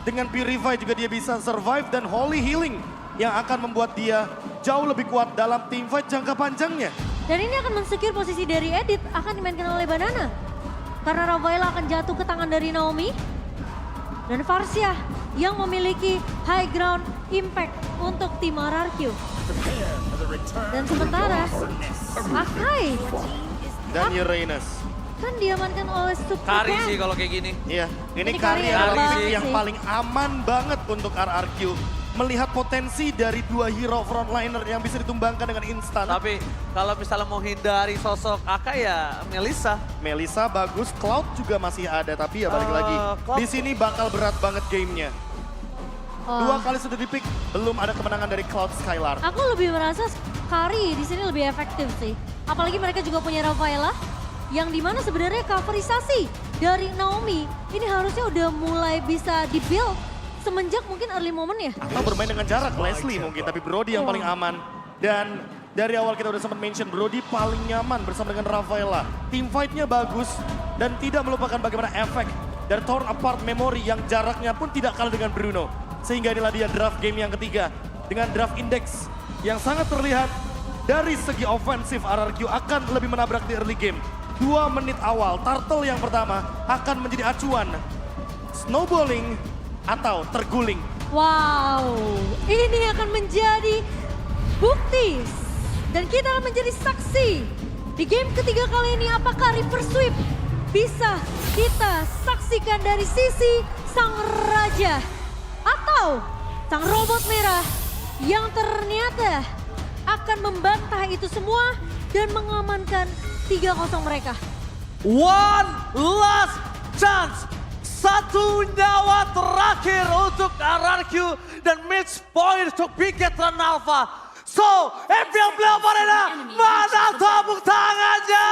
Dengan Purify juga dia bisa survive dan Holy Healing yang akan membuat dia jauh lebih kuat dalam teamfight jangka panjangnya. Dan ini akan mensecure posisi dari Edith akan dimainkan oleh Banana. Karena Rafaela akan jatuh ke tangan dari Naomi. Dan Farsia yang memiliki high ground impact untuk tim RRQ. Dan sementara Akai Dan Uranus. kan diamankan oleh Super Kari Cat. sih kalau kayak gini. Iya, ini Ini karya karya dari banget yang sih. paling aman banget untuk RRQ. Melihat potensi dari dua hero frontliner yang bisa ditumbangkan dengan instan. Tapi kalau misalnya mau hindari sosok Aka ya Melissa. Melissa bagus, Cloud juga masih ada, tapi ya balik lagi. Cloud- Di sini bakal berat banget gamenya. Dua kali sudah dipick, belum ada kemenangan dari Cloud Skylar. Aku lebih merasa Kari di sini lebih efektif sih. Apalagi mereka juga punya Rafaela yang dimana sebenarnya coverisasi dari Naomi ini harusnya udah mulai bisa di-build semenjak mungkin early moment ya. Atau bermain dengan jarak, Leslie mungkin, tapi Brody yang paling aman. Dan dari awal kita udah sempat mention, Brody paling nyaman bersama dengan Rafaela. Team fight-nya bagus dan tidak melupakan bagaimana efek dari Torn Apart Memory yang jaraknya pun tidak kalah dengan Bruno. Sehingga inilah dia draft game yang ketiga dengan draft index yang sangat terlihat dari segi ofensif RRQ akan lebih menabrak di early game. 2 menit awal, Turtle yang pertama akan menjadi acuan. Snowballing atau terguling. Wow, ini akan menjadi bukti dan kita akan menjadi saksi di game ketiga kali ini. Apakah reverse sweep bisa kita saksikan dari sisi sang raja atau sang robot merah yang ternyata akan membantah itu semua dan mengamankan 3-0 mereka. One last chance. Satu nyawa terakhir untuk RRQ dan match point untuk Bigetron Alpha. So, FPL Playoff Arena, mana tepuk tangannya?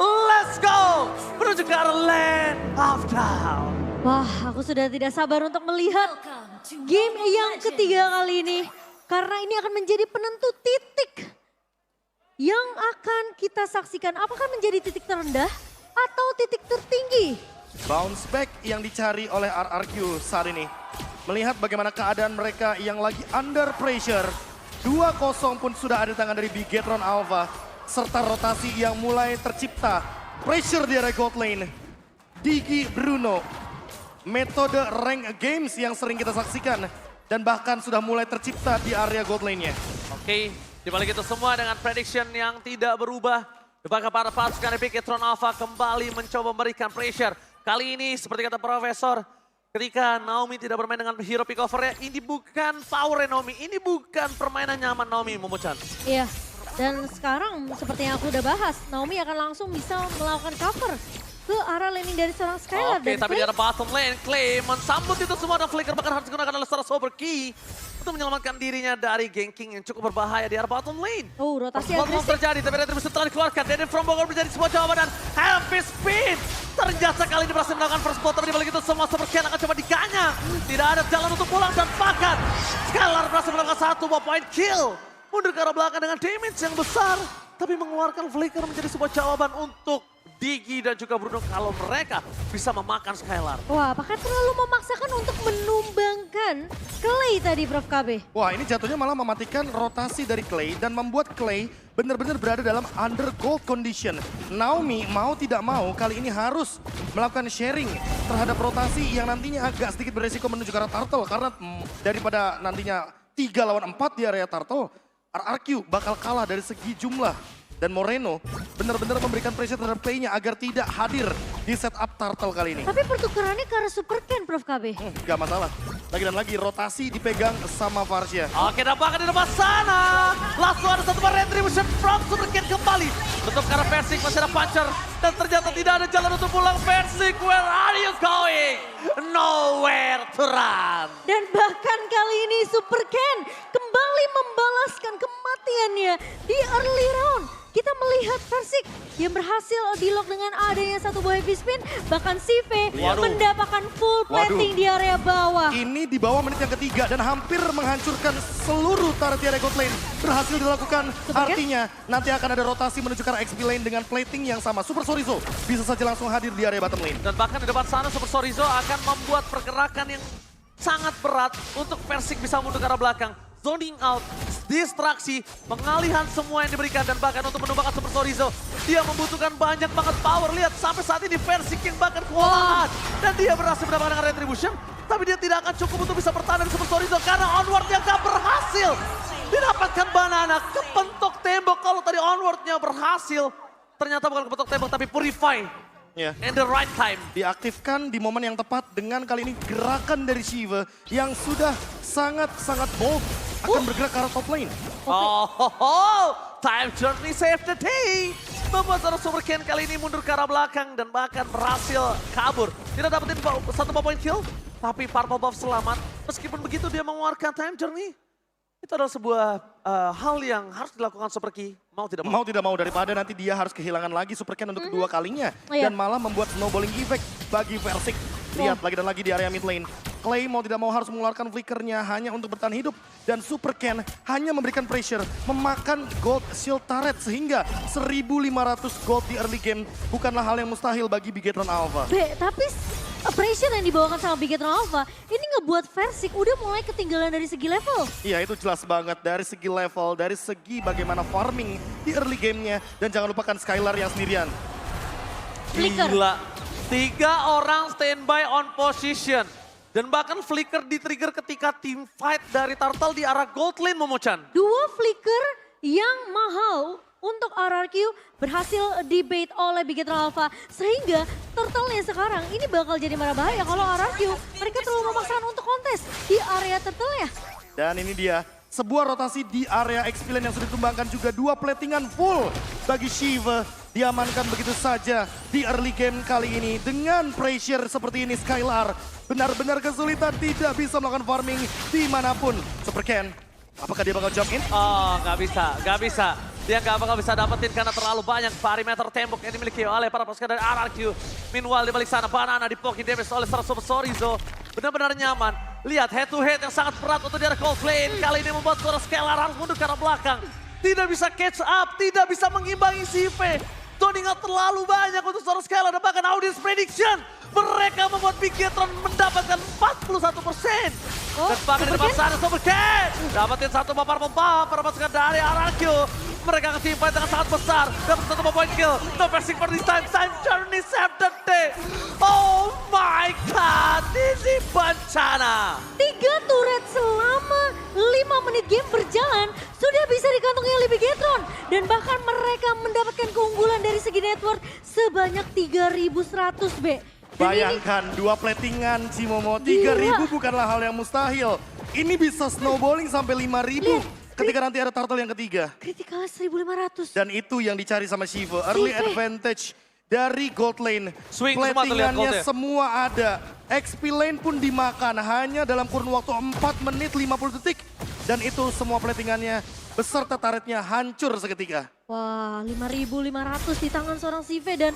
Let's go menuju ke arah Land of Down. Wah, aku sudah tidak sabar untuk melihat game yang ketiga kali ini. Karena ini akan menjadi penentu titik yang akan kita saksikan. Apakah menjadi titik terendah atau titik tertinggi? Bounce back yang dicari oleh RRQ saat ini. Melihat bagaimana keadaan mereka yang lagi under pressure. 2-0 pun sudah ada di tangan dari Bigetron Alpha. Serta rotasi yang mulai tercipta. Pressure di area gold lane. Digi Bruno. Metode rank games yang sering kita saksikan. Dan bahkan sudah mulai tercipta di area gold lane-nya. Oke, dibalik itu semua dengan prediction yang tidak berubah. Apakah para pasukan Bigetron Alpha kembali mencoba memberikan pressure. Kali ini seperti kata Profesor, ketika Naomi tidak bermain dengan hero pick over-nya, ini bukan power Naomi, ini bukan permainan nyaman Naomi, Momo-chan. Iya, dan sekarang seperti yang aku udah bahas, Naomi akan langsung bisa melakukan cover ke arah laning dari seorang Skylar. Oke, tapi di arah bottom lane, Clay mensambut itu semua dan Flicker bahkan harus digunakan oleh seorang Sober Key untuk menyelamatkan dirinya dari ganking yang cukup berbahaya di arah bottom lane. Oh, rotasi Pertemuan agresif. terjadi, tapi Retribution telah dikeluarkan. Danny from Bogor menjadi sebuah jawaban dan Heavy Speed. Ternyata kali ini berhasil melakukan first blood, tapi dibalik itu semua Super Ken akan coba diganyang. Tidak ada jalan untuk pulang dan bahkan Skylar berhasil melakukan 1 point kill. Mundur ke arah belakang dengan damage yang besar. Tapi mengeluarkan Flicker menjadi sebuah jawaban untuk Digi dan juga Bruno kalau mereka bisa memakan Skylar. Wah, apakah terlalu memaksakan untuk menumbangkan Clay tadi, Prof. KB? Wah, ini jatuhnya malah mematikan rotasi dari Clay dan membuat Clay benar-benar berada dalam under gold condition. Naomi mau tidak mau kali ini harus melakukan sharing terhadap rotasi yang nantinya agak sedikit beresiko menuju ke arah Turtle. Karena daripada nantinya 3 lawan 4 di area Turtle, RRQ bakal kalah dari segi jumlah. Dan Moreno benar-benar memberikan pressure terhadap Clay-nya agar tidak hadir di setup Turtle kali ini. Tapi pertukarannya ke arah Super Ken, Prof. KB. Gak masalah. Lagi dan lagi rotasi dipegang sama Farsia. Oke, nampaknya di depan sana. Langsung ada satu Retribution from Super Ken kembali. Tutup ke arah Persik, masih ada Puncher. Dan ternyata tidak ada jalan untuk pulang. Persik, where are you going? Nowhere to run. Dan bahkan kali ini Super Ken kembali membalaskan kematiannya di early round. Kita melihat Persik yang berhasil di-lock dengan adanya satu buah heavy spin. Bahkan Sive Waduh. mendapatkan full plating di area bawah. Ini di bawah menit yang ketiga dan hampir menghancurkan seluruh turret di area gold lane. Berhasil dilakukan, artinya nanti akan ada rotasi menuju ke arah XP lane dengan plating yang sama. Super Sorizo bisa saja langsung hadir di area bottom lane. Dan bahkan di depan sana Super Sorizo akan membuat pergerakan yang sangat berat untuk Versik bisa mundur ke arah belakang. Zoning out, distraksi, pengalihan semua yang diberikan dan bahkan untuk menumbangkan Super Sorizo. Dia membutuhkan banyak banget power. Lihat sampai saat ini Versik yang bahkan kewalahan. Dan dia berhasil mendapatkan retribution. Tapi dia tidak akan cukup untuk bisa bertahan dari Super Sorizo karena onward-nya gak berhasil. Didapatkan banana, kepentok tembok. Kalau tadi onward-nya berhasil, ternyata bukan kepentok tembok tapi purify. Ya. In the right time. Diaktifkan di momen yang tepat dengan kali ini gerakan dari Shiva yang sudah sangat-sangat bold akan bergerak ke arah top lane. Time Journey save the day. Membuat seorang Super Ken kali ini mundur ke arah belakang dan bahkan berhasil kabur. Tidak dapetin satu point kill, tapi Purple Buff selamat. Meskipun begitu dia mengeluarkan Time Journey. Itu adalah sebuah hal yang harus dilakukan Super Ki, mau tidak mau. Mau tidak mau daripada nanti dia harus kehilangan lagi Super Ken untuk kedua kalinya. Iya. Dan malah membuat snowballing effect bagi Versik. Lihat lagi dan lagi di area mid lane. Clay mau tidak mau harus mengeluarkan flickernya hanya untuk bertahan hidup. Dan Super Ken hanya memberikan pressure, memakan gold shield turret sehingga 1.500 gold di early game bukanlah hal yang mustahil bagi Bigetron Alpha. Tapi pressure yang dibawakan sama Bigetron Alpha ini ngebuat Versik udah mulai ketinggalan dari segi level. Iya itu jelas banget dari segi level, dari segi bagaimana farming di early gamenya. Dan jangan lupakan Skylar yang sendirian. Flicker. Gila. 3 orang standby on position. Dan bahkan Flicker di-trigger ketika team fight dari Turtle di arah gold lane Momochan. Dua flicker yang mahal untuk RRQ berhasil debate oleh Bigetron Alpha. Sehingga turtle-nya sekarang ini bakal jadi marah bahaya kalau RRQ mereka terlalu memaksakan untuk kontes di area turtle-nya. Dan ini dia, sebuah rotasi di area XP lane yang sudah ditumbangkan juga 2 platingan full bagi Shiva. Diamankan begitu saja di early game kali ini. Dengan pressure seperti ini Skylar benar-benar kesulitan tidak bisa melakukan farming dimanapun. Super Ken, apakah dia bakal jump in? Oh, nggak bisa. Dia nggak bakal bisa dapetin karena terlalu banyak perimeter tembok yang dimiliki oleh para pasukan dari RRQ. Meanwhile di balik sana Banana dipoki damage oleh Super Sorizo. Benar-benar nyaman. Lihat head to head yang sangat berat untuk di arah gold lane. Kali ini membuat suara Skylar harus mundur ke arah belakang. Tidak bisa catch up, tidak bisa mengimbangi Sive. Zoning out terlalu banyak untuk seorang Skylar dan bahkan audience prediction. Mereka membuat Bigetron mendapatkan 41%. Dan bahkan di depan sana Super Ken dapatin satu Purple Buff para pasukan dari RRQ. Mereka nge-team fight dengan sangat besar. Dapat satu point kill. No passing for this time. Time Journey save the day. Oh my god, ini bencana. 3 turret selama 5 menit game berjalan sudah bisa dikantongi oleh Bigetron. Dan bahkan mereka mendapatkan keunggulan dari segi network sebanyak 3.100 B. Dan Bayangkan 2 platingan Cimomo, 3.000 bukanlah hal yang mustahil. Ini bisa snowballing sampai 5.000 ketika nanti ada turtle yang ketiga. Kritikal 1.500. Dan itu yang dicari sama Shiva, early advantage dari gold lane. Swing semua terlihat Platingannya gold ya. semua ada. XP lane pun dimakan hanya dalam kurun waktu 4 menit 50 detik. Dan itu semua platingannya beserta turretnya hancur seketika. Wah, 5.500 di tangan seorang Sive dan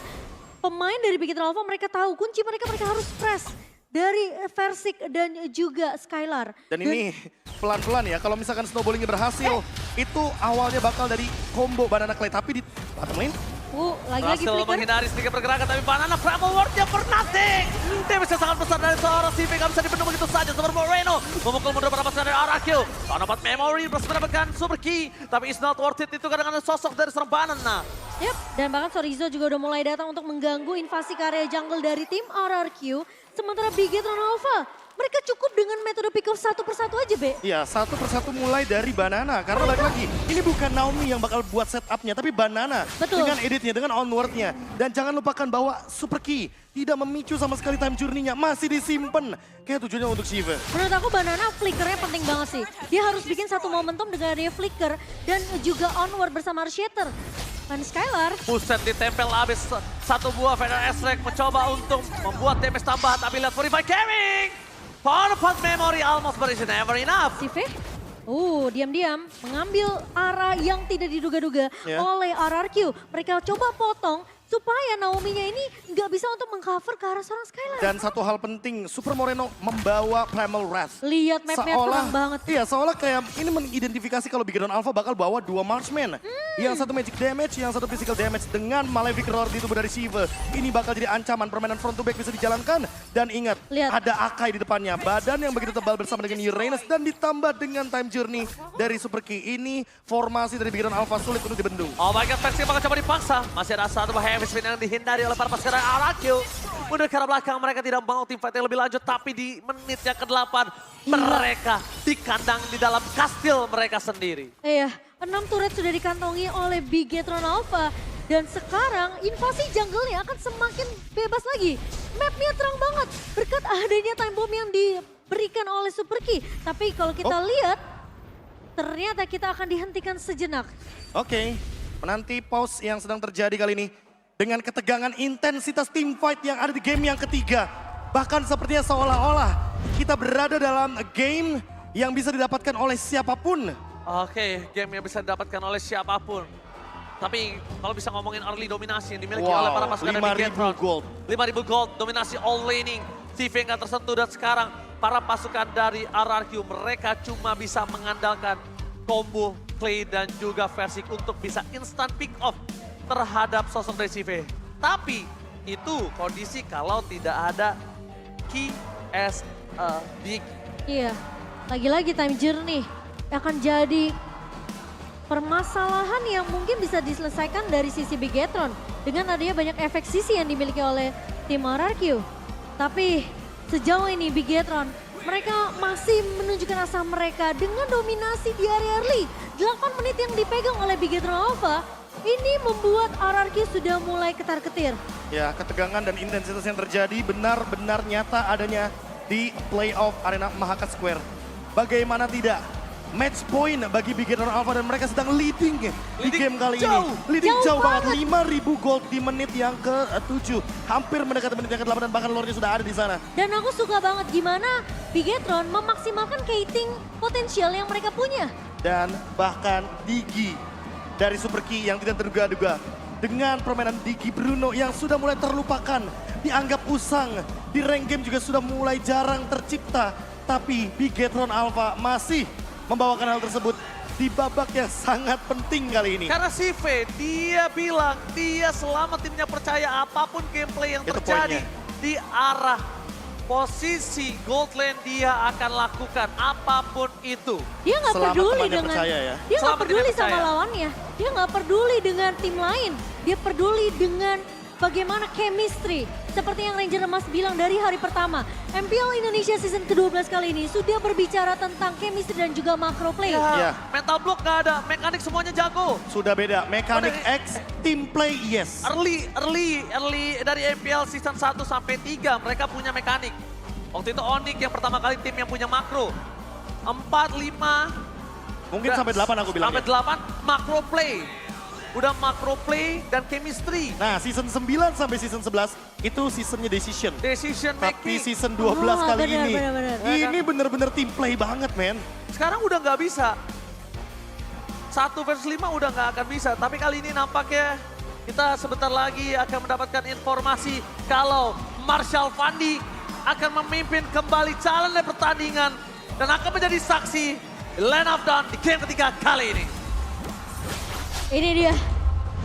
pemain dari Bigetron Alpha mereka tahu kunci mereka harus press dari Versik dan juga Skylar. Dan ini pelan-pelan ya, kalau misalkan snowballingnya berhasil, itu awalnya bakal dari combo Banana Clay. Tapi di bottom lane, Lagi-lagi Berhasil flicker. menghindari sedikit pergerakan tapi Banana Primal Ward-nya for nothing. Damage-nya sangat besar dari seorang CV, gak bisa dibendung begitu saja. Super Moreno memukul mundur para pasukan dari RRQ. Dapat memory, berhasil mendapatkan Super Key. Tapi it's not worth it itu kadang-kadang sosok dari seorang Banana. Yap, dan bahkan Sorizo juga udah mulai datang untuk mengganggu invasi ke area jungle dari tim RRQ. Sementara Bigetron Alpha, mereka cukup dengan metode pick off satu persatu aja, Be. ya satu persatu mulai dari Banana. Karena balik lagi, ini bukan Naomi yang bakal buat setupnya, tapi Banana. Betul. Dengan editnya, dengan onwardnya. Dan jangan lupakan bahwa Super Key tidak memicu sama sekali time journey-nya. Masih disimpan. Kayak tujuannya untuk Shiva. Menurut aku Banana flickernya penting banget sih. Dia harus bikin satu momentum dengan dia flicker dan juga onward bersama Shatter. Dan Skylar, Buset ditempel habis satu buah Vader S-Rank mencoba untuk membuat damage tambahan tapi lihat Purify Gaming. Powerful memory almost but it's never enough. Sive, Diam-diam mengambil arah yang tidak diduga-duga Ya. oleh RRQ. Mereka coba potong supaya Naomi-nya ini nggak bisa untuk mengcover ke arah seorang Skylar. Dan satu hal penting, Super Moreno membawa Primal Wrath. Lihat map-nya terang banget. Iya, seolah kayak ini mengidentifikasi kalau Big Dragon Alpha bakal bawa 2 marksman. Yang satu magic damage, yang satu physical damage dengan Malefic Roar di tubuh dari Shiva. Ini bakal jadi ancaman, permainan front to back bisa dijalankan. Dan ingat, Lihat. ada Akai di depannya. Badan yang begitu tebal bersama dengan Uranus dan ditambah dengan time journey dari Super Key. Ini formasi dari Big Dragon Alpha sulit untuk dibendung. Oh my god, Vexi bakal coba dipaksa. Masih ada satu heavy spin yang dihindari oleh para pasukan RRQ. Mundur ke arah belakang, mereka tidak mau tim fight yang lebih lanjut. Tapi di menit yang ke-8, mereka di kandang di dalam kastil mereka sendiri. Iya, 6 turret sudah dikantongi oleh Bigetron Alpha. Dan sekarang invasi jungle-nya akan semakin bebas lagi. Map-nya terang banget berkat adanya time bomb yang diberikan oleh Super Key. Tapi kalau kita lihat, ternyata kita akan dihentikan sejenak. Oke, menanti pause yang sedang terjadi kali ini. Dengan ketegangan intensitas team fight yang ada di game yang ketiga. Bahkan sepertinya seolah-olah kita berada dalam game yang bisa didapatkan oleh siapapun. Oke, game yang bisa didapatkan oleh siapapun. Tapi kalau bisa ngomongin early dominasi yang dimiliki Wow, oleh para pasukan dari 5.000 Bigetron. gold. 5.000 gold, dominasi all laning. CV nggak tersentuh dan sekarang para pasukan dari RRQ mereka cuma bisa mengandalkan combo, play dan juga Versik untuk bisa instant pick off terhadap sosok dari CV. Tapi itu kondisi kalau tidak ada key as a big. Iya, lagi-lagi time journey akan jadi permasalahan yang mungkin bisa diselesaikan dari sisi Bigetron dengan adanya banyak efek sisi yang dimiliki oleh tim RRQ. Tapi sejauh ini Bigetron mereka masih menunjukkan asa mereka dengan dominasi di area early. 8 menit yang dipegang oleh Bigetron Alpha ini membuat RRQ sudah mulai ketar-ketir. Ya, ketegangan dan intensitas yang terjadi benar-benar nyata adanya di playoff Arena Mahaka Square. Bagaimana tidak? Match point bagi Bigetron Alpha dan mereka sedang leading di game kali jauh. ini. Leading Jauh jauh banget, banget. 5.000 gold di menit yang ke-7. Hampir mendekati menit yang ke-8 dan bahkan lore-nya sudah ada di sana. Dan aku suka banget gimana Bigetron memaksimalkan kiting potensial yang mereka punya. Dan bahkan Digi dari Super Key yang tidak terduga-duga. Dengan permainan Digi Bruno yang sudah mulai terlupakan. Dianggap usang. Di rank game juga sudah mulai jarang tercipta. Tapi Bigetron Alpha masih membawakan hal tersebut di babak yang sangat penting kali ini. Karena CV, dia bilang dia selama timnya percaya apapun gameplay yang Itu terjadi poinnya. di arah posisi gold lane dia akan lakukan apapun itu. Dia nggak Selama peduli temannya dengan percaya ya. dia nggak Selama peduli dia sama percaya. lawannya. Dia nggak peduli dengan tim lain. Dia peduli dengan bagaimana chemistry. Seperti yang Ranger Emas bilang dari hari pertama. MPL Indonesia season ke-12 kali ini sudah berbicara tentang chemistry dan juga macro play. Ya. Mental block nggak ada, mekanik semuanya jago. Sudah beda, mekanik Udah. X, team play yes. Early dari MPL season 1 sampai 3 mereka punya mekanik. Waktu itu Onyx yang pertama kali tim yang punya makro. 4, 5, Mungkin sampai 8 aku bilang. sampai 8 makro play. Udah makro play dan chemistry. Nah, season 9 sampai season 11 itu seasonnya decision. Decision Tapi making. season 12 Oh, kali benar, ini, benar. ini bener-bener team play banget, men. Sekarang udah nggak bisa. 1 versus 5 udah nggak akan bisa. Tapi kali ini nampaknya kita sebentar lagi akan mendapatkan informasi kalau Marshall Fandi akan memimpin kembali challenge pertandingan dan akan menjadi saksi Land of Dawn di game ketiga kali ini. Ini dia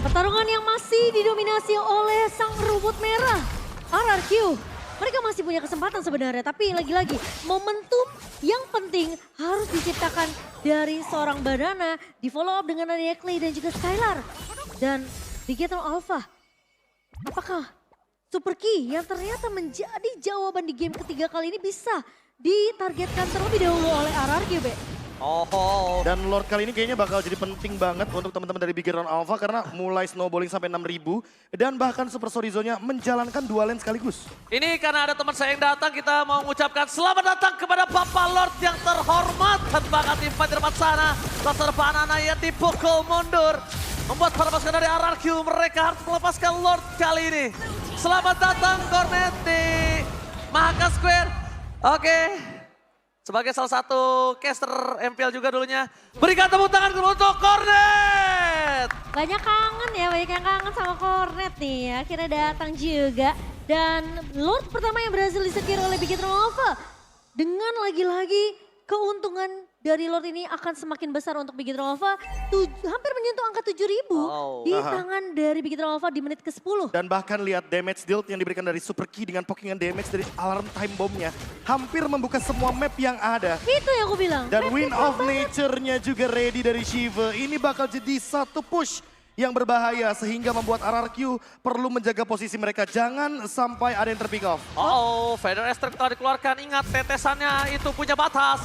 pertarungan yang masih didominasi oleh sang rumput merah RRQ. Mereka masih punya kesempatan sebenarnya, tapi lagi-lagi momentum yang penting harus diciptakan dari seorang Badana, di follow up dengan adanya Clay dan juga Skylar. Dan Bigetron Alpha, apakah Super Key yang ternyata menjadi jawaban di game ketiga kali ini bisa ditargetkan terlebih dahulu oleh RRQ, Be? Oh, Dan Lord kali ini kayaknya bakal jadi penting banget untuk teman-teman dari Bigetron Alpha karena mulai snowballing sampai 6.000 dan bahkan Super Sorizo-nya menjalankan 2 lane sekaligus. ini karena ada teman saya yang datang, kita mau mengucapkan selamat datang kepada Bapak Lord yang terhormat. Bahkan tim fight di depan sana, Laser Banana yang dipukul mundur. Membuat para pasukan dari RRQ mereka harus melepaskan Lord kali ini. Selamat datang Cornet di Mahaka Square. Oke, sebagai salah satu caster MPL juga dulunya. Berikan tepuk tangan untuk Cornet. Banyak kangen ya, banyak yang kangen sama Cornet nih ya. Akhirnya datang juga. Dan Lord pertama yang berhasil disecure oleh Big Hit Nova. Dengan lagi-lagi keuntungan dari Lord ini akan semakin besar untuk Big Hit Nova. Hampir menyentuh angka 7.000 di tangan dari Big Hit Nova di menit ke-10. Dan bahkan lihat damage dealt yang diberikan dari Super Key dengan pokingan damage dari alarm time bomb-nya. Hampir membuka semua map yang ada. Itu yang aku bilang. Dan Wind of Nature-nya juga ready dari Shiva. Ini bakal jadi satu push yang berbahaya sehingga membuat RRQ perlu menjaga posisi mereka. Jangan sampai ada yang terpick off. Feather Aster telah dikeluarkan. Ingat tetesannya itu punya batas.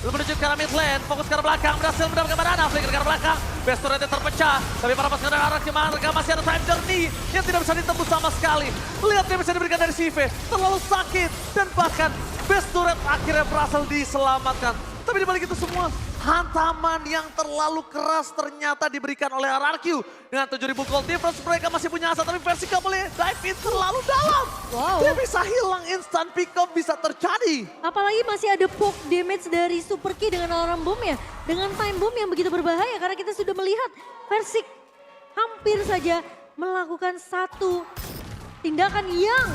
Menuju ke arah mid lane, fokus ke arah belakang, berhasil mendapatkan banana, flicker ke arah belakang. Best turretnya terpecah, tapi para pasukan dari RRQ masih ada time journey yang tidak bisa ditembus sama sekali. Lihat yang bisa diberikan dari Sive, terlalu sakit. Dan bahkan best turret akhirnya berhasil diselamatkan. Tapi dibalik itu semua, hantaman yang terlalu keras ternyata diberikan oleh RRQ. Dengan 7.000 gold difference mereka masih punya asa, tapi versi gak boleh dive in terlalu dalam. Wow. Dia bisa hilang instant pick up bisa terjadi. Apalagi masih ada poke damage dari Super Key dengan alarm bomb ya. Dengan time bomb yang begitu berbahaya karena kita sudah melihat Versik hampir saja melakukan satu tindakan yang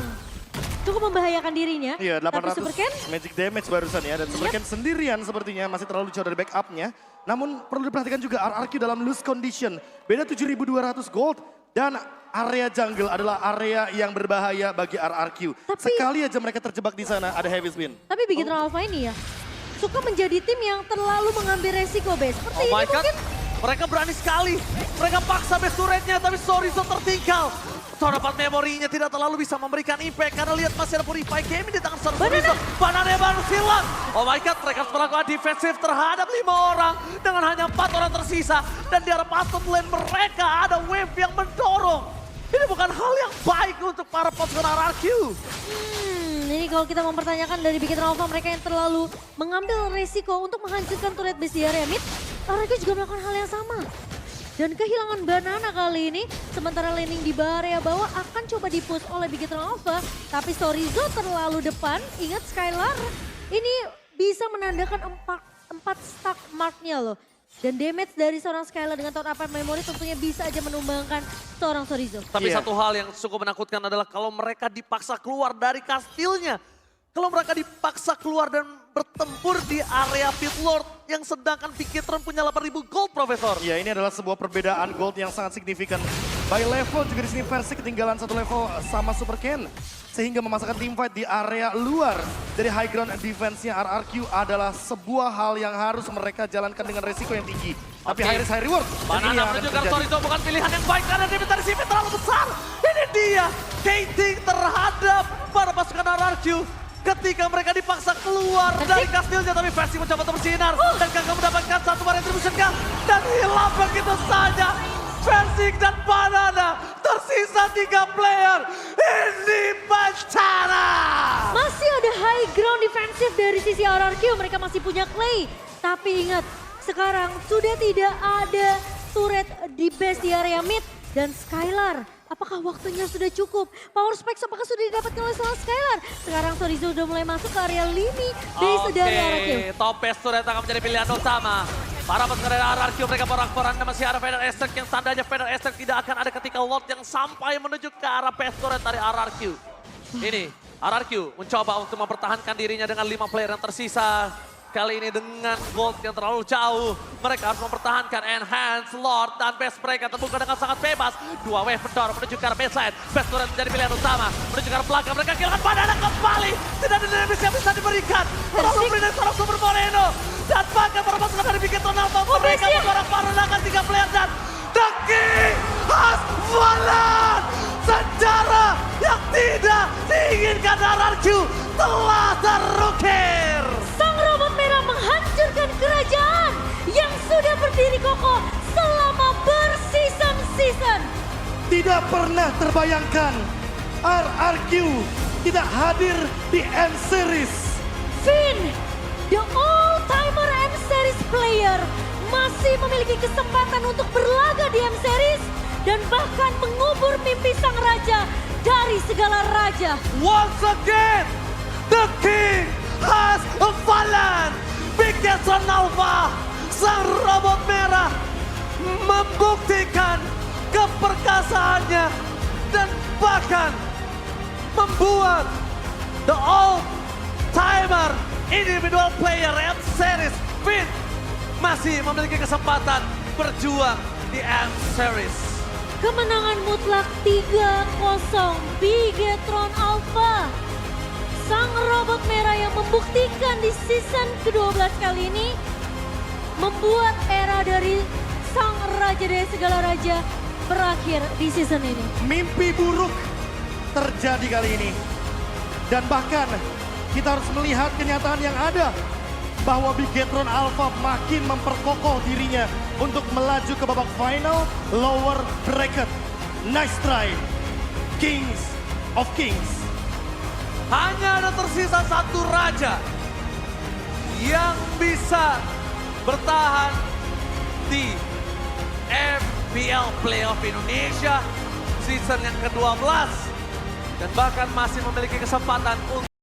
cukup membahayakan dirinya. Iya, Tapi 800 Super Ken magic damage barusan ya. Dan Super Ken sendirian sepertinya masih terlalu jauh dari backupnya. Namun perlu diperhatikan juga RRQ dalam loose condition. Beda 7.200 gold. Dan area jungle adalah area yang berbahaya bagi RRQ. Sekali aja mereka terjebak di sana ada heavy spin. Tapi Big Hit Nova ini ya suka menjadi tim yang terlalu mengambil resiko, Bes. Seperti ini mungkin. Mereka berani sekali. Mereka paksa best turretnya tapi Sorizo tertinggal. Dapat memorinya tidak terlalu bisa memberikan impact karena lihat masih ada Purify Gaming di tangan Sorizo. Banana baru silang. Oh my god, mereka harus melakukan defensif terhadap 5 orang dengan hanya 4 orang tersisa. Dan di arah bottom lane mereka ada wave yang mendorong. Ini bukan hal yang baik untuk para pasukan RRQ. Ini kalau kita mempertanyakan dari Big Hit Nova, mereka yang terlalu mengambil resiko untuk menghancurkan turret base di area mid, RRQ juga melakukan hal yang sama. Dan kehilangan banana kali ini, sementara laning di area bawah akan coba dipush oleh Big Hit Nova. Tapi Sorizo terlalu depan, ingat Skylar, ini bisa menandakan 4 stack marknya loh. Dan damage dari seorang Skylar dengan top up memory tentunya bisa aja menumbangkan seorang Sorizo. Tapi satu hal yang cukup menakutkan adalah kalau mereka dipaksa keluar dari kastilnya. Kalau mereka dipaksa keluar dan bertempur di area Pit Lord yang sedangkan Pikitron punya 8.000 gold, Profesor. Ya, ini adalah sebuah perbedaan gold yang sangat signifikan. By level juga di sini versi ketinggalan satu level sama Super Ken. Sehingga memasakkan teamfight di area luar dari high ground defense-nya RRQ adalah sebuah hal yang harus mereka jalankan dengan resiko yang tinggi. Tapi high risk high reward. Banana menuju ke Sorizo bukan pilihan yang baik karena damage dari Sivi terlalu besar. Ini dia, gating terhadap para pasukan RRQ. Ketika mereka dipaksa keluar dari kastilnya, tapi versi mencoba untuk bersinar. Dan gagal mendapatkan satu bar retribution gun. Dan hilang begitu saja. Versi dan Banana tersisa 3 player. Ini bencana. Masih ada high ground defensif dari sisi RRQ, mereka masih punya Clay. Tapi ingat, sekarang sudah tidak ada turret di base di area mid. Dan Skylar, apakah waktunya sudah cukup? Power Spikes apakah sudah didapatkan oleh seorang Skylar? Sekarang Sorizo sudah mulai masuk ke area lini base dari RRQ. Top base turret akan menjadi pilihan utama. Para pasukan dari RRQ mereka porak-porak dan masih ada Feather Aster yang tandanya Feather Aster tidak akan ada ketika Lord yang sampai menuju ke arah base turret dari RRQ. Ini RRQ mencoba untuk mempertahankan dirinya dengan 5 player yang tersisa. Kali ini dengan gold yang terlalu jauh. Mereka harus mempertahankan Enhance, Lord, dan base mereka terbuka dengan sangat bebas. 2 wave mendorong menuju ke arah baseline. Base turret menjadi pilihan utama. Menuju ke arah belakang, mereka kehilangan banana kembali. Tidak ada dinamis yang bisa diberikan. Terlalu beri dari seorang Super Moreno. Dan bahkan para pasukan dari Big Hit Nova. Mereka mempertahankan 3 player dan The King has fallen. Sejarah yang tidak diinginkan RRQ telah terukir. Sang robot merah menghancurkan kerajaan yang sudah berdiri kokoh selama berseason-season. Tidak pernah terbayangkan RRQ tidak hadir di M-Series. Finn, the all-timer M-Series player, masih memiliki kesempatan untuk berlaga di M-Series dan bahkan mengubur mimpi sang raja dari segala raja. Once again, the King has fallen. Tron Alpha, sang robot merah, membuktikan keperkasaannya dan bahkan membuat the all-timer individual player M Series Finn masih memiliki kesempatan berjuang di M Series. Kemenangan mutlak 3-0 Bigetron Alpha. Sang robot merah yang membuktikan di season ke-12 kali ini membuat era dari sang raja dari segala raja berakhir di season ini. Mimpi buruk terjadi kali ini. Dan bahkan kita harus melihat kenyataan yang ada. Bahwa Bigetron Alpha makin memperkokoh dirinya untuk melaju ke babak final lower bracket. Nice try, Kings of Kings. Hanya ada tersisa satu raja yang bisa bertahan di MPL Playoff Indonesia season yang ke-12 dan bahkan masih memiliki kesempatan untuk